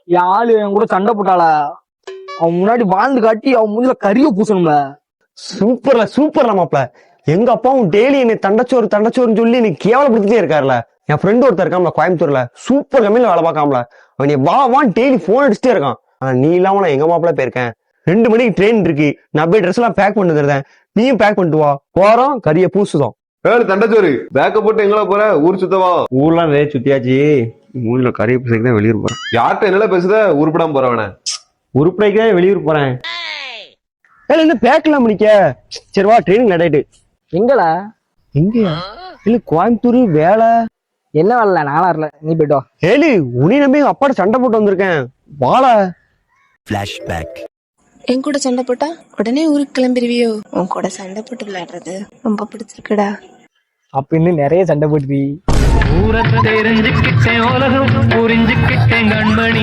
என் ஆளு என் கூட சண்டை போட்டாள, அவன் முன்னாடி வாழ்ந்து காட்டி அவன் மூஞ்சில கரிய பூசணும்ல. சூப்பர்ல மாப்ள. எங்க அப்பாவும் டெய்லி என்னை தண்டச்சோறுன்னு சொல்லி எனக்கு கேவலப்படுத்திட்டே இருக்காருல. என் ஃப்ரெண்ட் ஒருத்தர் இருக்கான்ல கோயம்புத்தூர்ல, சூப்பர் கம்பெனில வேலை பார்க்காமல. அவன் வான்னு டெய்லி போன் அடிச்சுட்டே இருக்கான். ஆனா நீ இல்லாம நான் எங்க மாப்பிள்ள போயிருக்கேன். 2 மணிக்கு ட்ரெயின் இருக்கு, நான் போய் ட்ரெஸ் எல்லாம் பேக் பண்ணி வந்துருந்தேன். நீயும் பேக் பண்ணிட்டு வா. போறோம் கரிய பூசுதான். தண்டச்சோறு பேக்க போட்டு எங்களா போற? ஊர் சுத்தவா? ஊர்லாம் வேலை சுத்தியாச்சு. மூஞ்சில கரிய பூசைக்கு தான் வெளியூர் போறேன். யார்கிட்ட என்னல பேசுத? உருப்படாம போறவன உருப்படைக்கு தான் வெளியூர் போறேன். என்ன பேக்கெல்லாம் முடிக்க? சரி வா, ட்ரெயின் நடாயிட்டு. எங்கடா? எங்கயா? இல்ல கோயம்புத்தூர் வேலை. என்ன வரல, நானா வரல, நீ போயிட்டு வா. ஏலி உனி நம்பி அப்பாட்ட சண்டை போட்டு வந்திருக்கேன், வாழ. பிளாஷ்பேக். என் கூட சண்டை போட்டா உடனே ஊருக்கு கிளம்பிடுவியோ? உன் கூட சண்டை போட்டு விளையாடுறது ரொம்ப பிடிச்சிருக்குடா. அப்ப இன்னும் நிறைய சண்டை போட்டுவி. ஊரத்தை தெரிஞ்சுக்கிட்டேன், உலகம் புரிஞ்சுக்கிட்டேன் கண்மணி.